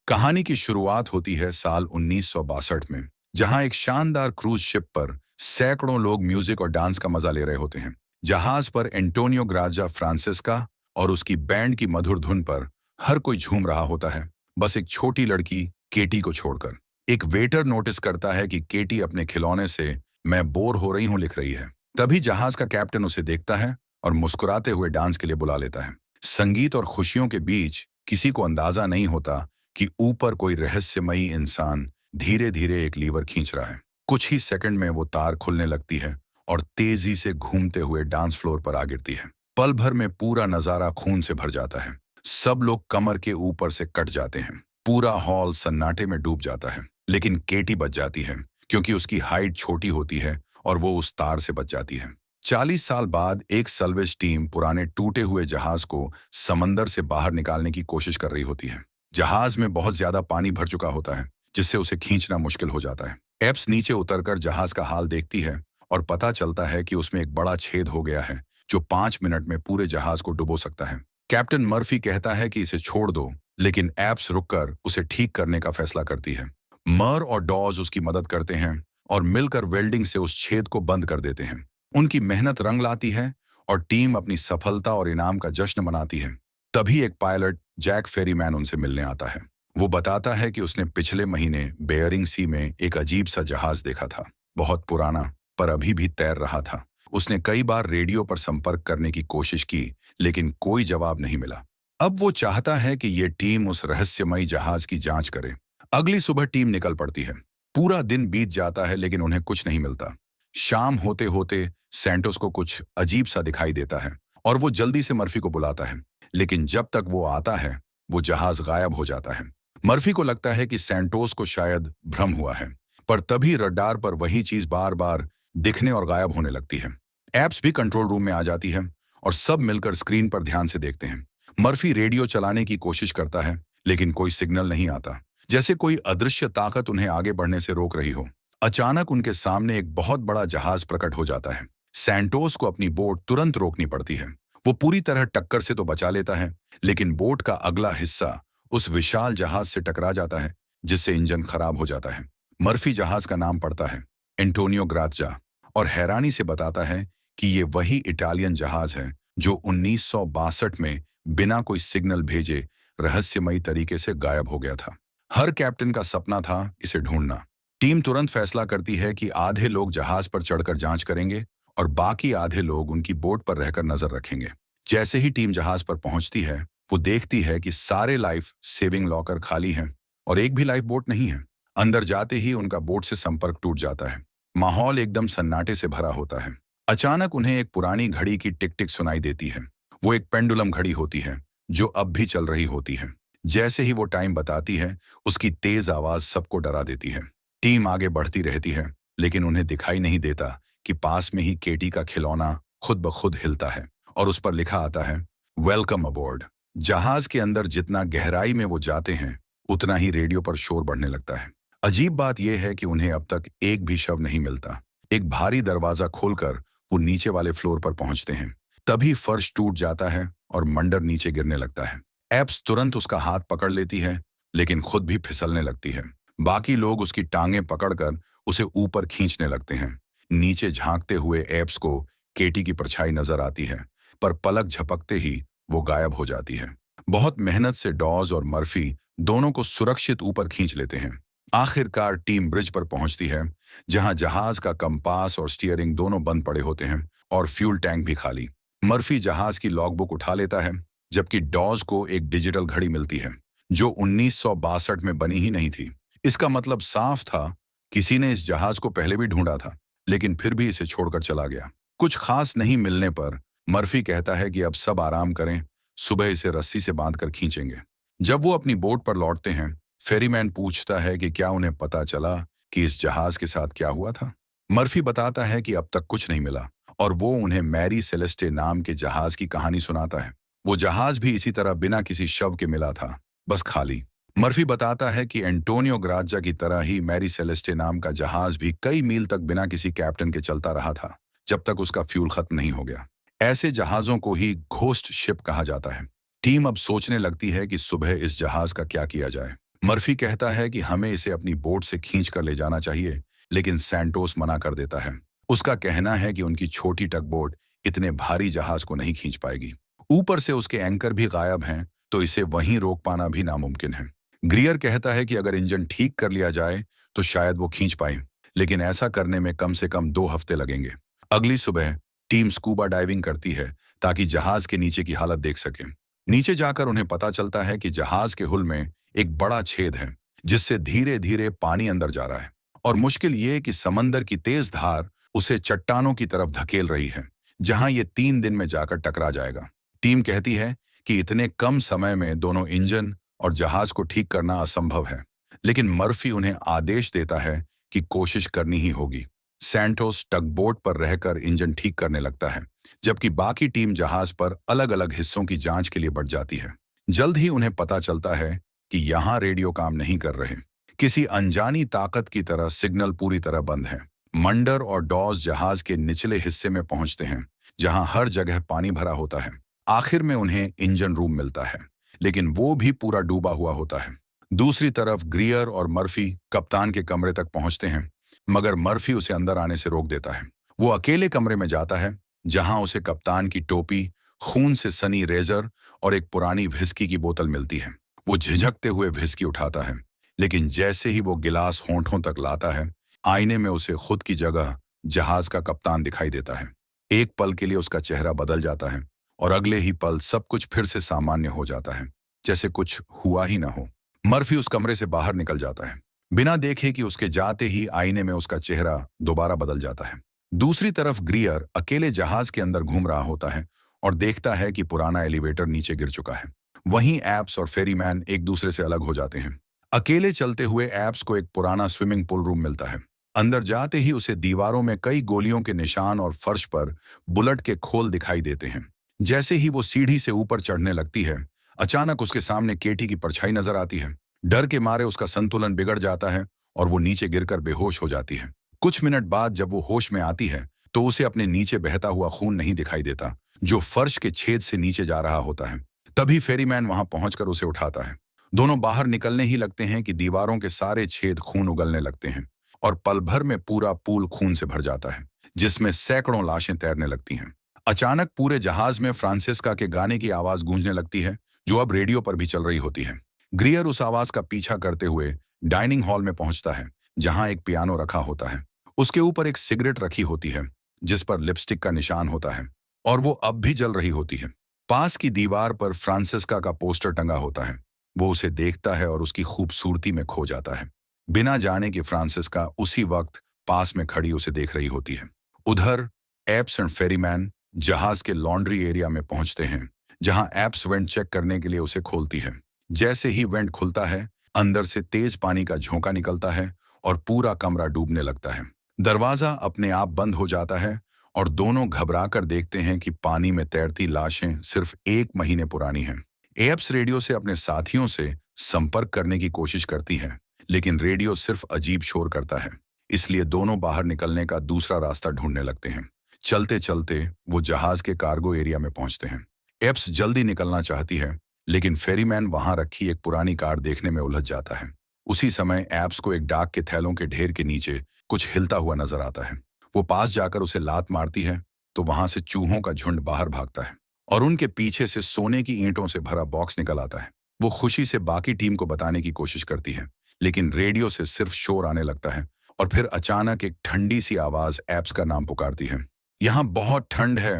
कहानी की शुरुआत होती है साल 1962 में, जहां एक शानदार क्रूज शिप पर सैकड़ों लोग म्यूजिक और डांस का मजा ले रहे होते हैं। जहाज पर एंटोनियो ग्राजा फ्रांसिस्का और उसकी बैंड की मधुर धुन पर हर कोई झूम रहा होता है, बस एक छोटी लड़की केटी को छोड़कर। एक वेटर नोटिस करता है कि केटी अपने खिलौने से "मैं बोर हो रही हूं" लिख रही है। तभी जहाज का कैप्टन उसे देखता है और मुस्कुराते हुए डांस के लिए बुला लेता है। संगीत और खुशियों के बीच किसी को अंदाजा नहीं होता कि ऊपर कोई रहस्यमयी इंसान धीरे धीरे एक लीवर खींच रहा है। कुछ ही सेकंड में वो तार खुलने लगती है और तेजी से घूमते हुए डांस फ्लोर पर आ गिरती है। पल भर में पूरा नजारा खून से भर जाता है। सब लोग कमर के ऊपर से कट जाते हैं। पूरा हॉल सन्नाटे में डूब जाता है, लेकिन केटी बच जाती है क्योंकि उसकी हाइट छोटी होती है और वो उस तार से बच जाती है। 40 साल बाद एक सल्वेज टीम पुराने टूटे हुए जहाज को समंदर से बाहर निकालने की कोशिश कर रही होती है। जहाज में बहुत ज्यादा पानी भर चुका होता है, जिससे उसे खींचना मुश्किल हो जाता है। एप्स नीचे उतरकर जहाज का हाल देखती है और पता चलता है कि उसमें एक बड़ा छेद हो गया है जो 5 मिनट में पूरे जहाज को डुबो सकता है। कैप्टन मर्फी कहता है कि इसे छोड़ दो, लेकिन एप्स रुककर उसे ठीक करने का फैसला करती है। मर और डॉज उसकी मदद करते हैं और मिलकर वेल्डिंग से उस छेद को बंद कर देते हैं। उनकी मेहनत रंग लाती है और टीम अपनी सफलता और इनाम का जश्न मनाती है। तभी एक पायलट जैक फेरीमैन उनसे मिलने आता है। वो बताता है कि उसने पिछले महीने बेयरिंग सी में एक अजीब सा जहाज देखा था। बहुत पुराना, पर अभी भी तैर रहा था। उसने कई बार रेडियो पर संपर्क करने की कोशिश की, लेकिन कोई जवाब नहीं मिला। अब वो चाहता है कि ये टीम उस रहस्यमयी जहाज की जांच करे। अगली सुबह टीम निकल पड़ती है। पूरा दिन बीत जाता है, लेकिन उन्हें कुछ नहीं मिलता। शाम होते होते सैंटोस को कुछ अजीब सा दिखाई देता है और वो जल्दी से मर्फी को बुलाता है, लेकिन जब तक वो आता है वो जहाज गायब हो जाता है। मर्फी को लगता है कि सैंटोस को शायद भ्रम हुआ है, पर तभी रडार पर वही चीज बार बार दिखने और गायब होने लगती है। एप्स भी कंट्रोल रूम में आ जाती है और सब मिलकर स्क्रीन पर ध्यान से देखते हैं। मर्फी रेडियो चलाने की कोशिश करता है, लेकिन कोई सिग्नल नहीं आता, जैसे कोई अदृश्य ताकत उन्हें आगे बढ़ने से रोक रही हो। अचानक उनके सामने एक बहुत बड़ा जहाज प्रकट हो जाता है। सैंटोस को अपनी बोट तुरंत रोकनी पड़ती है। वो पूरी तरह टक्कर से तो बचा लेता है, लेकिन बोट का अगला हिस्सा उस विशाल जहाज से टकरा जाता है, जिससे इंजन खराब हो जाता है। मर्फी जहाज का नाम पढ़ता है, एंटोनियो ग्राचा, और हैरानी से बताता है कि ये वही इटालियन जहाज है जो 1962 में बिना कोई सिग्नल भेजे रहस्यमयी तरीके से गायब हो गया था। हर कैप्टन का सपना था इसे ढूंढना। टीम तुरंत फैसला करती है कि आधे लोग जहाज पर चढ़कर जांच करेंगे और बाकी आधे लोग उनकी बोट पर रहकर नजर रखेंगे। जैसे ही टीम जहाज पर पहुंचती है, वो देखती है कि सारे लाइफ सेविंग लॉकर खाली हैं और एक भी लाइफ बोट नहीं है। अंदर जाते ही उनका बोट से संपर्क टूट जाता है। माहौल एकदम सन्नाटे से भरा होता है। अचानक उन्हें एक पुरानी घड़ी की टिक टिक सुनाई देती है। वो एक पेंडुलम घड़ी होती है जो अब भी चल रही होती है। जैसे ही वो टाइम बताती है, उसकी तेज आवाज सबको डरा देती है। टीम आगे बढ़ती रहती है, लेकिन उन्हें दिखाई नहीं देता कि पास में ही केटी का खिलौना खुद ब खुद हिलता है और उस पर लिखा आता है, वेलकम अबोर्ड। जहाज के अंदर जितना गहराई में वो जाते हैं, उतना ही रेडियो पर शोर बढ़ने लगता है। अजीब बात यह है कि उन्हें अब तक एक भी शव नहीं मिलता। एक भारी दरवाजा खोलकर वो नीचे वाले फ्लोर पर पहुंचते हैं। तभी फर्श टूट जाता है और मंडर नीचे गिरने लगता है। एप्स तुरंत उसका हाथ पकड़ लेती है, लेकिन खुद भी फिसलने लगती है। बाकी लोग उसकी टांगें पकड़कर उसे ऊपर खींचने लगते हैं। नीचे झांकते हुए एप्स को केटी की परछाई नजर आती है, पर पलक झपकते ही वो गायब हो जाती है। बहुत मेहनत से डॉज और मर्फी दोनों को सुरक्षित ऊपर खींच लेते हैं। आखिरकार टीम ब्रिज पर पहुंचती है, जहां जहाज का कंपास और स्टीयरिंग दोनों बंद पड़े होते हैं और फ्यूल टैंक भी खाली। मर्फी जहाज की लॉगबुक उठा लेता है, जबकि डॉज को एक डिजिटल घड़ी मिलती है जो 1962 में बनी ही नहीं थी। इसका मतलब साफ था, किसी ने इस जहाज को पहले भी ढूंढा था, लेकिन फिर भी इसे छोड़कर चला गया। कुछ खास नहीं मिलने पर मर्फी कहता है कि अब सब आराम करें, सुबह इसे रस्सी से बांधकर खींचेंगे। जब वो अपनी बोट पर लौटते हैं, फेरीमैन पूछता है कि क्या उन्हें पता चला कि इस जहाज के साथ क्या हुआ था। मर्फी बताता है कि अब तक कुछ नहीं मिला और वो उन्हें मैरी सेलेस्टे नाम के जहाज की कहानी सुनाता है। वो जहाज भी इसी तरह बिना किसी शव के मिला था, बस खाली। मर्फी बताता है कि एंटोनियो ग्राचा की तरह ही मैरी सेलेस्टे नाम का जहाज भी कई मील तक बिना किसी कैप्टन के चलता रहा था, जब तक उसका फ्यूल खत्म नहीं हो गया। ऐसे जहाजों को ही घोस्ट शिप कहा जाता है। टीम अब सोचने लगती है कि सुबह इस जहाज का क्या किया जाए। मर्फी कहता है कि हमें इसे अपनी बोट से खींच कर ले जाना चाहिए, लेकिन सैंटोस मना कर देता है। उसका कहना है कि उनकी छोटी टग बोट इतने भारी जहाज को नहीं खींच पाएगी। ऊपर से उसके एंकर भी गायब हैं, तो इसे वहीं रोक पाना भी नामुमकिन है। ग्रियर कहता है कि अगर इंजन ठीक कर लिया जाए तो शायद वो खींच पाए, लेकिन ऐसा करने में कम से कम 2 हफ्ते लगेंगे। अगली सुबह टीम स्कूबा डाइविंग करती है ताकि जहाज के नीचे की हालत देख सके। नीचे जाकर उन्हें पता चलता है कि जहाज के हुल में एक बड़ा छेद है, जिससे धीरे धीरे पानी अंदर जा रहा है। और मुश्किल ये कि समंदर की तेज धार उसे चट्टानों की तरफ धकेल रही है, जहां ये 3 दिन में जाकर टकरा जाएगा। टीम कहती है कि इतने कम समय में दोनों इंजन और जहाज को ठीक करना असंभव है, लेकिन मर्फी उन्हें आदेश देता है कि कोशिश करनी ही होगी। सैंटोस टगबोट पर रहकर इंजन ठीक करने लगता है, जबकि बाकी टीम जहाज पर अलग अलग हिस्सों की जांच के लिए बढ़ जाती है। जल्द ही उन्हें पता चलता है कि यहाँ रेडियो काम नहीं कर रहे। किसी अनजानी ताकत की तरह सिग्नल पूरी तरह बंद है। मंडर और डॉज जहाज के निचले हिस्से में पहुंचते हैं, जहां हर जगह पानी भरा होता है। आखिर में उन्हें इंजन रूम मिलता है, लेकिन वो भी पूरा डूबा हुआ होता है। दूसरी तरफ ग्रियर और मर्फी कप्तान के कमरे तक पहुंचते हैं, मगर मर्फी उसे अंदर आने से रोक देता है। वो अकेले कमरे में जाता है, जहां उसे कप्तान की टोपी, खून से सनी रेजर और एक पुरानी व्हिस्की की बोतल मिलती है। वो झिझकते हुए व्हिस्की उठाता है, लेकिन जैसे ही वो गिलास होंठों तक लाता है, आईने में उसे खुद की जगह जहाज का कप्तान दिखाई देता है। एक पल के लिए उसका चेहरा बदल जाता है और अगले ही पल सब कुछ फिर से सामान्य हो जाता है, जैसे कुछ हुआ ही ना हो। मर्फी उस कमरे से बाहर निकल जाता है, बिना देखे कि उसके जाते ही आईने में उसका चेहरा दोबारा बदल जाता है। दूसरी तरफ ग्रियर अकेले जहाज के अंदर घूम रहा होता है और देखता है कि पुराना एलिवेटर नीचे गिर चुका है। वहीं एप्स और फेरीमैन एक दूसरे से अलग हो जाते हैं। अकेले चलते हुए एप्स को एक पुराना स्विमिंग पूल रूम मिलता है। अंदर जाते ही उसे दीवारों में कई गोलियों के निशान और फर्श पर बुलेट के खोल दिखाई देते हैं। जैसे ही वो सीढ़ी से ऊपर चढ़ने लगती है, अचानक उसके सामने केटी की परछाई नजर आती है। डर के मारे उसका संतुलन बिगड़ जाता है और वो नीचे गिरकर बेहोश हो जाती है। कुछ मिनट बाद जब वो होश में आती है, तो उसे अपने नीचे बहता हुआ खून नहीं दिखाई देता, जो फर्श के छेद से नीचे जा रहा होता है। तभी फेरीमैन वहां पहुंचकर उसे उठाता है। दोनों बाहर निकलने ही लगते हैं कि दीवारों के सारे छेद खून उगलने लगते हैं और पल भर में पूरा पूल खून से भर जाता है, जिसमें सैकड़ों लाशें तैरने लगती हैं। अचानक पूरे जहाज में फ्रांसिस्का के गाने की आवाज गूंजने लगती है, जो अब रेडियो पर भी चल रही होती है। ग्रियर उस आवाज का पीछा करते हुए डाइनिंग हॉल में पहुंचता है, जहां एक पियानो रखा होता है। उसके ऊपर एक सिगरेट रखी होती है, जिस पर लिपस्टिक का निशान होता है, और वो अब भी जल रही होती है। पास की दीवार पर फ्रांसिस्का का पोस्टर टंगा होता है। वो उसे देखता है और उसकी खूबसूरती में खो जाता है, बिना जाने कि फ्रांसिस्का उसी वक्त पास में खड़ी उसे देख रही होती है। उधर एप्स एंड फेरीमैन जहाज के लॉन्ड्री एरिया में पहुंचते हैं, जहां एप्स वेंट चेक करने के लिए उसे खोलती है। जैसे ही वेंट खुलता है, अंदर से तेज पानी का झोंका निकलता है और पूरा कमरा डूबने लगता है। दरवाजा अपने आप बंद हो जाता है और दोनों घबराकर देखते हैं कि पानी में तैरती लाशें सिर्फ 1 महीने पुरानी हैं। एप्स रेडियो से अपने साथियों से संपर्क करने की कोशिश करती है, लेकिन रेडियो सिर्फ अजीब शोर करता है। इसलिए दोनों बाहर निकलने का दूसरा रास्ता ढूंढने लगते हैं। चलते चलते वो जहाज के कार्गो एरिया में पहुंचते हैं। एप्स जल्दी निकलना चाहती है, लेकिन फेरीमैन वहां रखी एक पुरानी कार देखने में उलझ जाता है। उसी समय एप्स को एक डाक के थैलों के ढेर के नीचे कुछ हिलता हुआ नजर आता है। वो पास जाकर उसे लात मारती है, तो वहां से चूहों का झुंड बाहर भागता है और उनके पीछे से सोने की ईंटों से भरा बॉक्स निकल आता है। वो खुशी से बाकी टीम को बताने की कोशिश करती है, लेकिन रेडियो से सिर्फ शोर आने लगता है और फिर अचानक एक ठंडी सी आवाज एप्स का नाम पुकारती है। यहाँ बहुत ठंड है,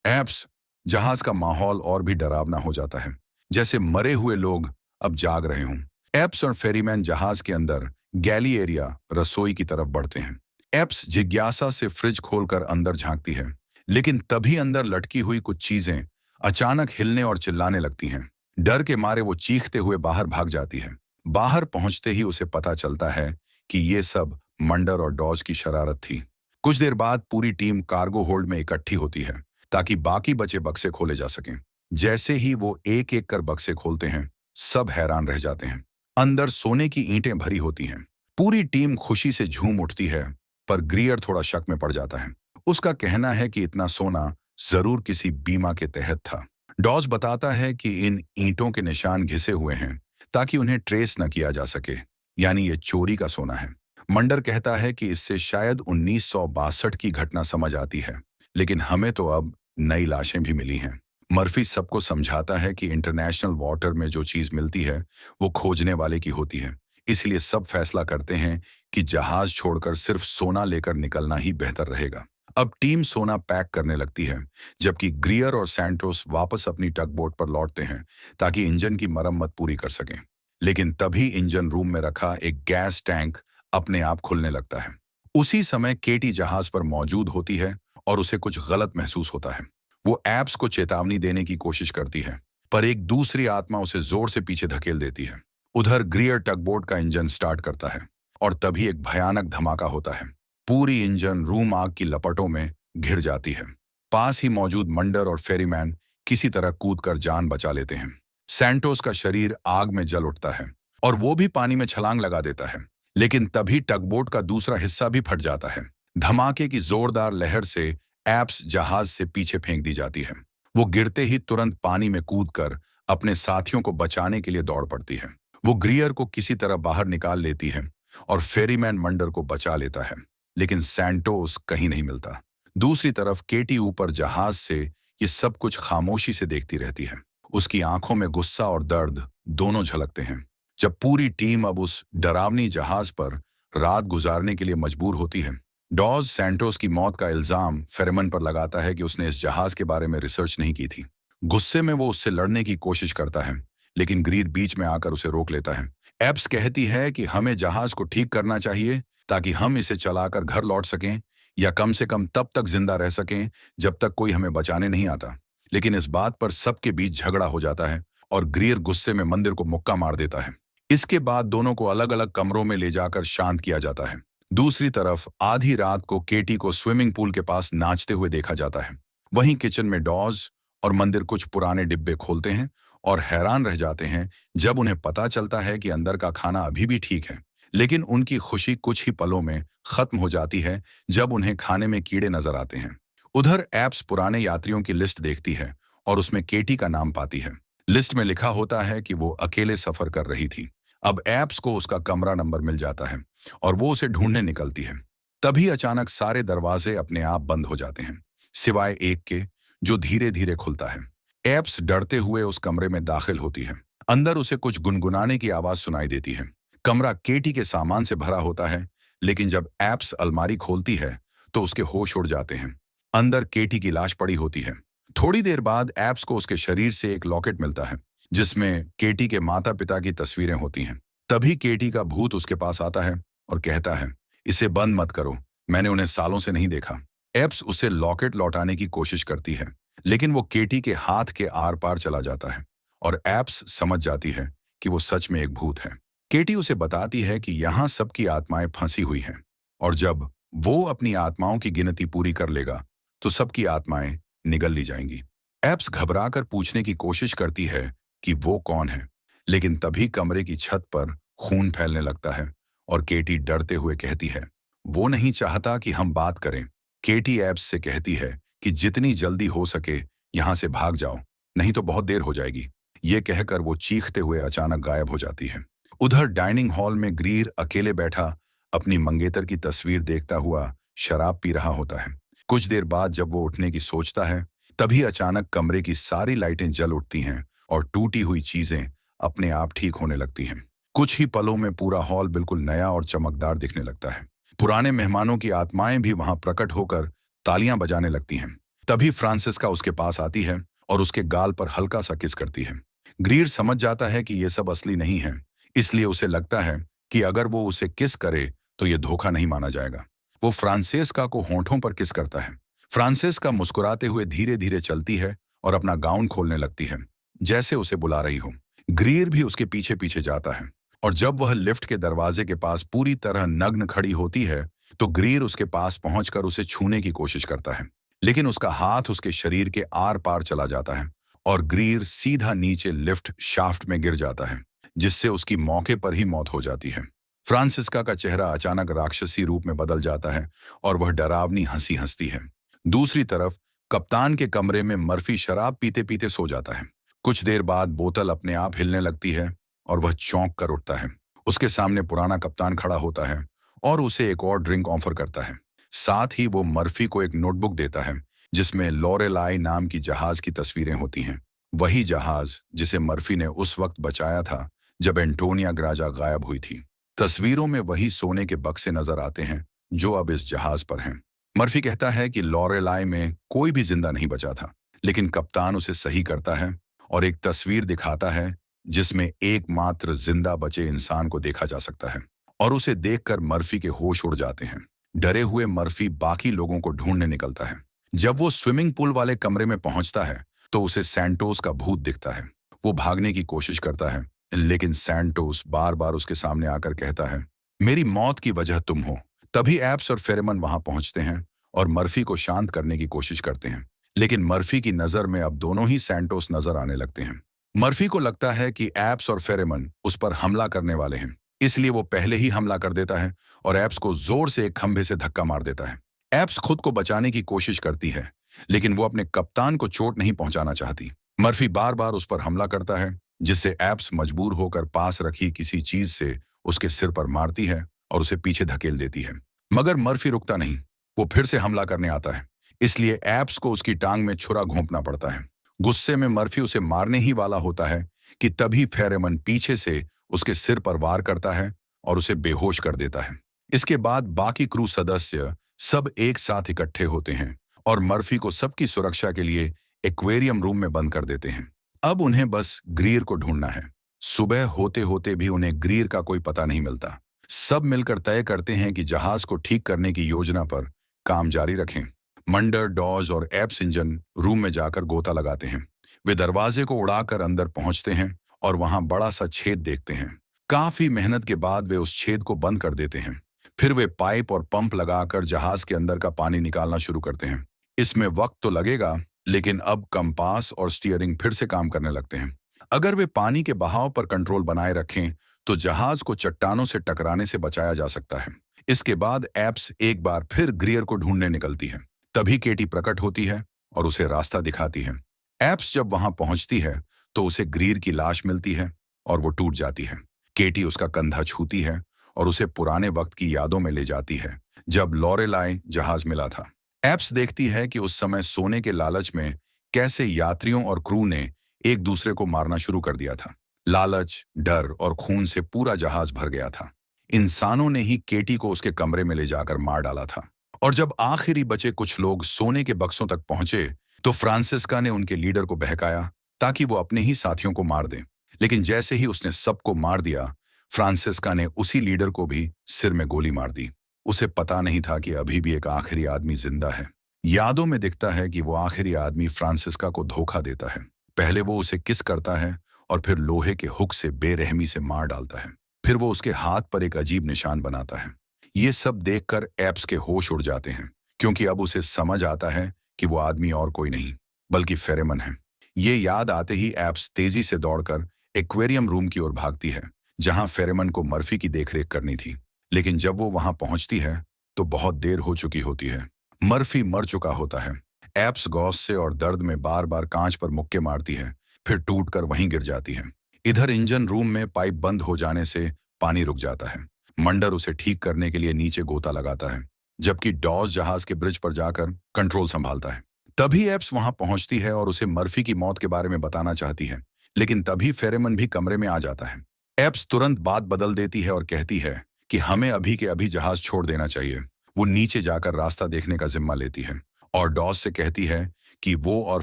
एप्स। जहाज का माहौल और भी डरावना हो जाता है, जैसे मरे हुए लोग अब जाग रहे हों। एप्स और फेरीमैन जहाज के अंदर गैली एरिया रसोई की तरफ बढ़ते हैं। एप्स जिज्ञासा से फ्रिज खोलकर अंदर झांकती है, लेकिन तभी अंदर लटकी हुई कुछ चीजें अचानक हिलने और चिल्लाने लगती हैं। डर के मारे वो चीखते हुए बाहर भाग जाती है। बाहर पहुंचते ही उसे पता चलता है कि ये सब मंडर और डॉज की शरारत थी। कुछ देर बाद पूरी टीम कार्गो होल्ड में इकट्ठी होती है, ताकि बाकी बचे बक्से खोले जा सकें। जैसे ही वो एक एक कर बक्से खोलते हैं, सब हैरान रह जाते हैं। अंदर सोने की ईंटें भरी होती हैं। पूरी टीम खुशी से झूम उठती है, पर ग्रियर थोड़ा शक में पड़ जाता है। उसका कहना है कि इतना सोना जरूर किसी बीमा के तहत था। डॉज बताता है कि इन ईंटों के निशान घिसे हुए हैं, ताकि उन्हें ट्रेस न किया जा सके, यानी ये चोरी का सोना है। मंडर कहता है कि इससे शायद 1962 की घटना समझ आती है, लेकिन हमें तो अब नई लाशें भी मिली हैं। मर्फी सबको समझाता है कि इंटरनेशनल वाटर में जो चीज मिलती है वो खोजने वाले की होती है, इसलिए सब फैसला करते हैं कि जहाज छोड़कर सिर्फ सोना लेकर निकलना ही बेहतर रहेगा। अब टीम सोना पैक करने लगती है, जबकि ग्रियर और सैंटोस वापस अपनी टग बोट पर लौटते हैं ताकि इंजन की मरम्मत पूरी कर सकें। लेकिन तभी इंजन रूम में रखा एक गैस टैंक अपने आप खुलने लगता है। उसी समय केटी जहाज पर मौजूद होती है और उसे कुछ गलत महसूस होता है। वो एप्स को चेतावनी देने की कोशिश करती है, पर एक दूसरी आत्मा उसे जोर से पीछे धकेल देती है। उधर ग्रियर टगबोट का इंजन स्टार्ट करता है और तभी एक भयानक धमाका होता है। पूरी इंजन रूम आग की लपटों में घिर जाती है। पास ही मौजूद मंडर और फेरीमैन किसी तरह कूदकर जान बचा लेते हैं। सैंटोस का शरीर आग में जल उठता है और वो भी पानी में छलांग लगा देता है, लेकिन तभी टगबोट का दूसरा हिस्सा भी फट जाता है। धमाके की जोरदार लहर से एप्स जहाज से पीछे फेंक दी जाती है। वो गिरते ही तुरंत पानी में कूदकर अपने साथियों को बचाने के लिए दौड़ पड़ती है। वो ग्रियर को किसी तरह बाहर निकाल लेती है और फेरीमैन मंडर को बचा लेता है, लेकिन सैंटोस कहीं नहीं मिलता। दूसरी तरफ केटी ऊपर जहाज से ये सब कुछ खामोशी से देखती रहती है। उसकी आंखों में गुस्सा और दर्द दोनों झलकते हैं। जब पूरी टीम अब उस डरावनी जहाज पर रात गुजारने के लिए मजबूर होती है, डॉज सैंटोस की मौत का इल्जाम फेरेमन पर लगाता है कि उसने इस जहाज के बारे में रिसर्च नहीं की थी। गुस्से में वो उससे लड़ने की कोशिश करता है, लेकिन ग्रीर बीच में आकर उसे रोक लेता है। एप्स कहती है कि हमें जहाज को ठीक करना चाहिए ताकि हम इसे चलाकर घर लौट सकें, या कम से कम तब तक जिंदा रह सकें जब तक कोई हमें बचाने नहीं आता। लेकिन इस बात पर सबके बीच झगड़ा हो जाता है और ग्रीर गुस्से में मंदिर को मुक्का मार देता है। इसके बाद दोनों को अलग अलग कमरों में ले जाकर शांत किया जाता है। दूसरी तरफ आधी रात को केटी को स्विमिंग पूल के पास नाचते हुए देखा जाता है। वहीं किचन में डॉज और मंदिर कुछ पुराने डिब्बे खोलते हैं और हैरान रह जाते हैं जब उन्हें पता चलता है कि अंदर का खाना अभी भी ठीक है। लेकिन उनकी खुशी कुछ ही पलों में खत्म हो जाती है जब उन्हें खाने में कीड़े नजर आते हैं। उधर एप्स पुराने यात्रियों की लिस्ट देखती है और उसमें केटी का नाम पाती है। लिस्ट में लिखा होता है कि वो अकेले सफर कर रही थी। अब एप्स को उसका कमरा नंबर मिल जाता है और वो उसे ढूंढने निकलती है। तभी अचानक सारे दरवाजे अपने आप बंद हो जाते हैं, सिवाय एक के जो धीरे धीरे खुलता है। एप्स डरते हुए उस कमरे में दाखिल होती है। अंदर उसे कुछ गुनगुनाने की आवाज सुनाई देती है। कमरा केटी के सामान से भरा होता है, लेकिन जब एप्स अलमारी खोलती है तो उसके होश उड़ जाते हैं। अंदर केटी की लाश पड़ी होती है। थोड़ी देर बाद एप्स को उसके शरीर से एक लॉकेट मिलता है जिसमें केटी के माता पिता की तस्वीरें होती हैं। तभी केटी का भूत उसके पास आता है और कहता है, इसे बंद मत करो, मैंने उन्हें सालों से नहीं देखा। एप्स उसे लॉकेट लौटाने की कोशिश करती है, लेकिन वो केटी के हाथ के आर पार चला जाता है और एप्स समझ जाती है कि वो सच में एक भूत है। केटी उसे बताती है कि यहाँ सबकी आत्माएं फंसी हुई हैं और जब वो अपनी आत्माओं की गिनती पूरी कर लेगा तो सबकी आत्माएं निगल ली जाएंगी। एप्स घबराकर पूछने की कोशिश करती है कि वो कौन है, लेकिन तभी कमरे की छत पर खून फैलने लगता है और केटी डरते हुए कहती है, वो नहीं चाहता कि हम बात करें। केटी एप्स से कहती है कि जितनी जल्दी हो सके यहाँ से भाग जाओ, नहीं तो बहुत देर हो जाएगी। ये कहकर वो चीखते हुए अचानक गायब हो जाती है। उधर डाइनिंग हॉल में ग्रीर अकेले बैठा अपनी मंगेतर की तस्वीर देखता हुआ शराब पी रहा होता है। कुछ देर बाद जब वो उठने की सोचता है, तभी अचानक कमरे की सारी लाइटें जल उठती हैं और टूटी हुई चीजें अपने आप ठीक होने लगती हैं। कुछ ही पलों में पूरा हॉल बिल्कुल नया और चमकदार दिखने लगता है। पुराने मेहमानों की आत्माएं भी वहां प्रकट होकर तालियां बजाने लगती हैं। तभी फ्रांसिस्का उसके पास आती है और उसके गाल पर हल्का सा किस करती है। ग्रीर समझ जाता है कि ये सब असली नहीं है, इसलिए उसे लगता है कि अगर वो उसे किस करे तो ये धोखा नहीं माना जाएगा। वो फ्रांसिस्का को होंठों पर किस करता है। फ्रांसिस्का मुस्कुराते हुए धीरे धीरे चलती है और अपना गाउन खोलने लगती है, जैसे उसे बुला रही हो। ग्रीर भी उसके पीछे पीछे जाता है और जब वह लिफ्ट के दरवाजे के पास पूरी तरह नग्न खड़ी होती है तो ग्रीर उसके पास पहुंचकर उसे छूने की कोशिश करता है, लेकिन उसका हाथ उसके शरीर के आर पार चला जाता है और ग्रीर सीधा नीचे लिफ्ट शाफ्ट में गिर जाता है, जिससे उसकी मौके पर ही मौत हो जाती है। फ्रांसिस्का का चेहरा अचानक राक्षसी रूप में बदल जाता है और वह डरावनी हंसी हंसती है। दूसरी तरफ कप्तान के कमरे में मर्फी शराब पीते पीते सो जाता है। कुछ देर बाद बोतल अपने आप हिलने लगती है और वह चौंक कर उठता है। उसके सामने पुराना कप्तान खड़ा होता है और उसे एक और ड्रिंक ऑफर करता है। साथ ही वो मर्फी को एक नोटबुक देता है जिसमें लॉरेलाई नाम की जहाज की तस्वीरें होती हैं। वही जहाज जिसे मर्फी ने उस वक्त बचाया था जब एंटोनिया ग्राजा गायब हुई थी। तस्वीरों में वही सोने के बक्से नजर आते हैं जो अब इस जहाज पर हैं। मर्फी कहता है कि लॉरेलाई में कोई भी जिंदा नहीं बचा था, लेकिन कप्तान उसे सही करता है और एक तस्वीर दिखाता है जिसमें एकमात्र जिंदा बचे इंसान को देखा जा सकता है। और उसे देखकर मर्फी के होश उड़ जाते हैं। डरे हुए मर्फी बाकी लोगों को ढूंढने निकलता है। जब वो स्विमिंग पूल वाले कमरे में पहुंचता है तो उसे सैंटोस का भूत दिखता है। वो भागने की कोशिश करता है, लेकिन सैंटोस बार बार उसके सामने आकर कहता है, मेरी मौत की वजह तुम हो। तभी एप्स और फेरेमन वहां पहुंचते हैं और मर्फी को शांत करने की कोशिश करते हैं, लेकिन मर्फी की नजर में अब दोनों ही सैंटोस नजर आने लगते हैं। मर्फी को लगता है कि एप्स और फेरेमन उस पर हमला करने वाले हैं, इसलिए वो पहले ही हमला कर देता है और एप्स को जोर से एक खंभे से धक्का मार देता है। एप्स खुद को बचाने की कोशिश करती है, लेकिन वो अपने कप्तान को चोट नहीं पहुंचाना चाहती। मर्फी बार बार उस पर हमला करता है, जिससे एप्स मजबूर होकर पास रखी किसी चीज से उसके सिर पर मारती है और उसे पीछे धकेल देती है। मगर मर्फी रुकता नहीं। वो फिर से हमला करने आता है, इसलिए एप्स को उसकी टांग में छुरा घोंपना पड़ता है। गुस्से में मर्फी उसे मारने ही वाला होता है कि तभी फेरेमन पीछे से उसके सिर पर वार करता है और उसे बेहोश कर देता है। इसके बाद बाकी क्रू सदस्य सब एक साथ इकट्ठे होते हैं और मर्फी को सबकी सुरक्षा के लिए एक्वेरियम रूम में बंद कर देते हैं। अब उन्हें बस ग्रीर को ढूंढना है। सुबह होते होते भी उन्हें ग्रीर का कोई पता नहीं मिलता। सब मिलकर तय करते हैं कि जहाज को ठीक करने की योजना पर काम जारी रखें। मंडर, डॉज और एप्स इंजन रूम में जाकर गोता लगाते हैं। वे दरवाजे को उड़ाकर अंदर पहुंचते हैं और वहां बड़ा सा छेद देखते हैं। काफी मेहनत के बाद वे उस छेद को बंद कर देते हैं। फिर वे पाइप और पंप लगाकर जहाज के अंदर का पानी निकालना शुरू करते हैं। इसमें वक्त तो लगेगा, लेकिन अब कंपास और स्टीयरिंग फिर से काम करने लगते हैं। अगर वे पानी के बहाव पर कंट्रोल बनाए रखें तो जहाज को चट्टानों से टकराने से बचाया जा सकता है। इसके बाद एप्स एक बार फिर ग्रियर को ढूंढने निकलती है। तभी केटी प्रकट होती है और उसे रास्ता दिखाती है। एप्स जब वहां पहुंचती है तो उसे ग्रीर की लाश मिलती है और वो टूट जाती है। केटी उसका कंधा छूती है और उसे पुराने वक्त की यादों में ले जाती है, जब लॉरेलाई जहाज मिला था। एप्स देखती है कि उस समय सोने के लालच में कैसे यात्रियों और क्रू ने एक दूसरे को मारना शुरू कर दिया था। लालच, डर और खून से पूरा जहाज भर गया था। इंसानों ने ही केटी को उसके कमरे में ले जाकर मार डाला था। और जब आखिरी बचे कुछ लोग सोने के बक्सों तक पहुंचे तो फ्रांसिस्का ने उनके लीडर को बहकाया ताकि वो अपने ही साथियों को मार दें। लेकिन जैसे ही उसने सबको मार दिया, फ्रांसिस्का ने उसी लीडर को भी सिर में गोली मार दी। उसे पता नहीं था कि अभी भी एक आखिरी आदमी जिंदा है। यादों में दिखता है कि वो आखिरी आदमी फ्रांसिस्का को धोखा देता है। पहले वो उसे किस करता है और फिर लोहे के हुक से बेरहमी से मार डालता है। फिर वो उसके हाथ पर एक अजीब निशान बनाता है। ये सब देखकर एप्स के होश उड़ जाते हैं, क्योंकि अब उसे समझ आता है कि वो आदमी और कोई नहीं बल्कि फेरेमन है। ये याद आते ही एप्स तेजी से दौड़कर एक्वेरियम रूम की ओर भागती है, जहां फेरेमन को मर्फी की देखरेख करनी थी। लेकिन जब वो वहां पहुंचती है तो बहुत देर हो चुकी होती है। मर्फी मर चुका होता है। एप्स गौस से और दर्द में बार बार कांच पर मुक्के मारती है, फिर टूटकर वहीं गिर जाती है। इधर इंजन रूम में पाइप बंद हो जाने से पानी रुक जाता है। मंडर उसे ठीक करने के लिए नीचे गोता लगाता है, जबकि डॉज जहाज के ब्रिज पर जाकर कंट्रोल संभालता है। तभी एप्स वहां पहुंचती है और उसे मर्फी की मौत के बारे में बताना चाहती है, लेकिन तभी फेरेमन भी कमरे में आ जाता है। एप्स तुरंत बात बदल देती है और कहती है कि हमें अभी के अभी जहाज छोड़ देना चाहिए। वो नीचे जाकर रास्ता देखने का जिम्मा लेती है और डॉज से कहती है कि वो और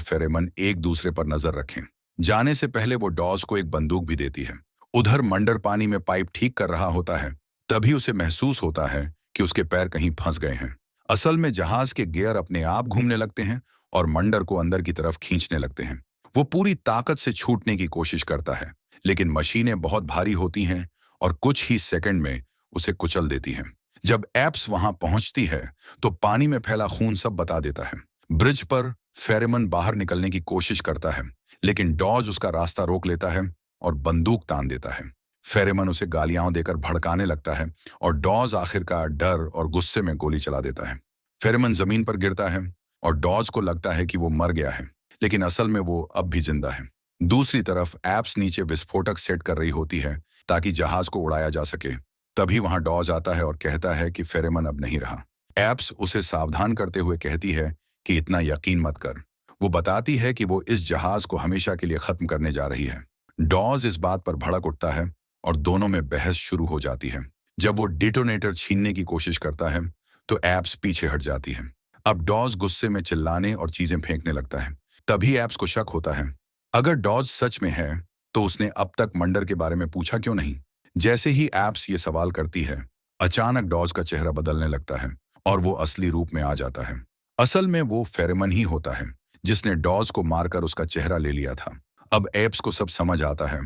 फेरेमन एक दूसरे पर नजर रखें। जाने से पहले वो डॉज को एक बंदूक भी देती है। उधर मंडर पानी में पाइप ठीक कर रहा होता है। तभी उसे महसूस होता है कि उसके पैर कहीं फंस गए हैं। असल में जहाज के गियर अपने आप घूमने लगते हैं और मंडर को अंदर की तरफ खींचने लगते हैं। वो पूरी ताकत से छूटने की कोशिश करता है, लेकिन मशीनें बहुत भारी होती हैं और कुछ ही सेकंड में उसे कुचल देती हैं। जब एप्स वहां पहुंचती है तो पानी में फैला खून सब बता देता है। ब्रिज पर फेरेमन बाहर निकलने की कोशिश करता है, लेकिन डॉज उसका रास्ता रोक लेता है और बंदूक तान देता है। फेरेमन उसे गालियां देकर भड़काने लगता है और डॉज आखिरकार डर और गुस्से में गोली चला देता है। फेरेमन जमीन पर गिरता है और डॉज को लगता है कि वो मर गया है, लेकिन असल में वो अब भी जिंदा है। दूसरी तरफ एप्स नीचे विस्फोटक सेट कर रही होती है ताकि जहाज को उड़ाया जा सके। तभी वहां डॉज आता है और कहता है कि फेरेमन अब नहीं रहा। एप्स उसे सावधान करते हुए कहती है कि इतना यकीन मत कर। वो बताती है कि वो इस जहाज को हमेशा के लिए खत्म करने जा रही है। डॉज इस बात पर भड़क उठता है और दोनों में बहस शुरू हो जाती है। जब वो डिटोनेटर छीनने की कोशिश करता है तो एप्स पीछे हट जाती है। अब डॉज गुस्से में चिल्लाने और चीजें फेंकने लगता है। तभी एप्स को शक होता है, अगर डॉज सच में है तो उसने अब तक मंडर के बारे में पूछा क्यों नहीं। जैसे ही एप्स ये सवाल करती है, अचानक डॉज का चेहरा बदलने लगता है और वो असली रूप में आ जाता है। असल में वो फेरेमन ही होता है जिसने डॉज को मारकर उसका चेहरा ले लिया था। अब एप्स को सब समझ आता है।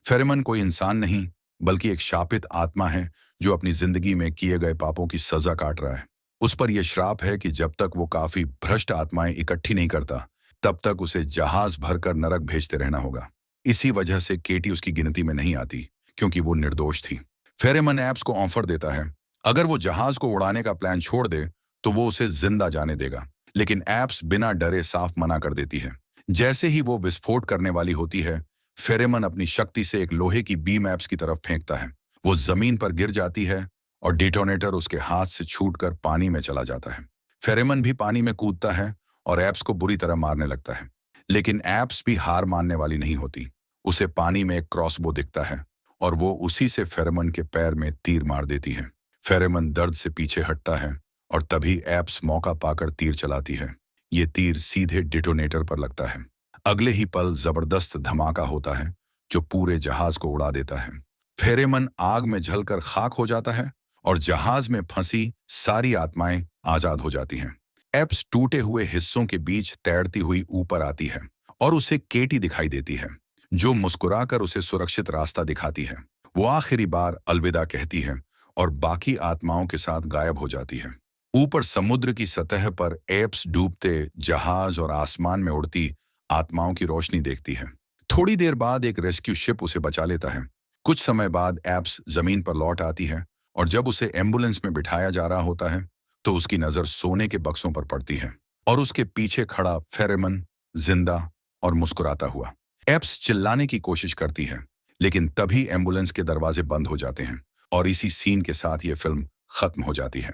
फेरेमन कोई इंसान नहीं बल्कि एक शापित आत्मा है जो अपनी जिंदगी में किए गए पापों की सजा काट रहा है। उस पर यह श्राप है कि जब तक वो काफी भ्रष्ट आत्माएं इकट्ठी नहीं करता तब तक उसे जहाज भरकर नरक भेजते रहना होगा। इसी वजह से केटी उसकी गिनती में नहीं आती क्योंकि वो निर्दोष थी। फेरेमन एप्स को ऑफर देता है, अगर वो जहाज को उड़ाने का प्लान छोड़ दे तो वो उसे जिंदा जाने देगा। लेकिन एप्स बिना डरे साफ मना कर देती है। जैसे ही वो विस्फोट करने वाली होती है, फेरेमन अपनी शक्ति से एक लोहे की बीम एप्स की तरफ फेंकता है। वो जमीन पर गिर जाती है और डिटोनेटर उसके हाथ से छूटकर पानी में चला जाता है। फेरेमन भी पानी में कूदता है और एप्स को बुरी तरह मारने लगता है। लेकिन एप्स भी हार मानने वाली नहीं होती। उसे पानी में एक क्रॉसबो दिखता है और वो उसी से फेरेमन के पैर में तीर मार देती है। फेरेमन दर्द से पीछे हटता है और तभी एप्स मौका पाकर तीर चलाती है। ये तीर सीधे डिटोनेटर पर लगता है। अगले ही पल जबरदस्त धमाका होता है जो पूरे जहाज को उड़ा देता है। फेरेमन आग में जलकर खाक हो जाता है और जहाज में फंसी सारी आत्माएं आजाद हो जाती हैं। एप्स टूटे हुए हिस्सों के बीच तैरती हुई ऊपर आती है और उसे केटी दिखाई देती है जो मुस्कुराकर उसे सुरक्षित रास्ता दिखाती है। वो आखिरी बार अलविदा कहती है और बाकी आत्माओं के साथ गायब हो जाती है। ऊपर समुद्र की सतह पर एप्स डूबते जहाज और आसमान में उड़ती आत्माओं की रोशनी देखती है। थोड़ी देर बाद एक रेस्क्यू शिप उसे बचा लेता है। कुछ समय बाद एप्स जमीन पर लौट आती है और जब उसे एम्बुलेंस में बिठाया जा रहा होता है तो उसकी नजर सोने के बक्सों पर पड़ती है और उसके पीछे खड़ा फेरेमन जिंदा और मुस्कुराता हुआ। एप्स चिल्लाने की कोशिश करती है लेकिन तभी एम्बुलेंस के दरवाजे बंद हो जाते हैं और इसी सीन के साथ ये फिल्म खत्म हो जाती है।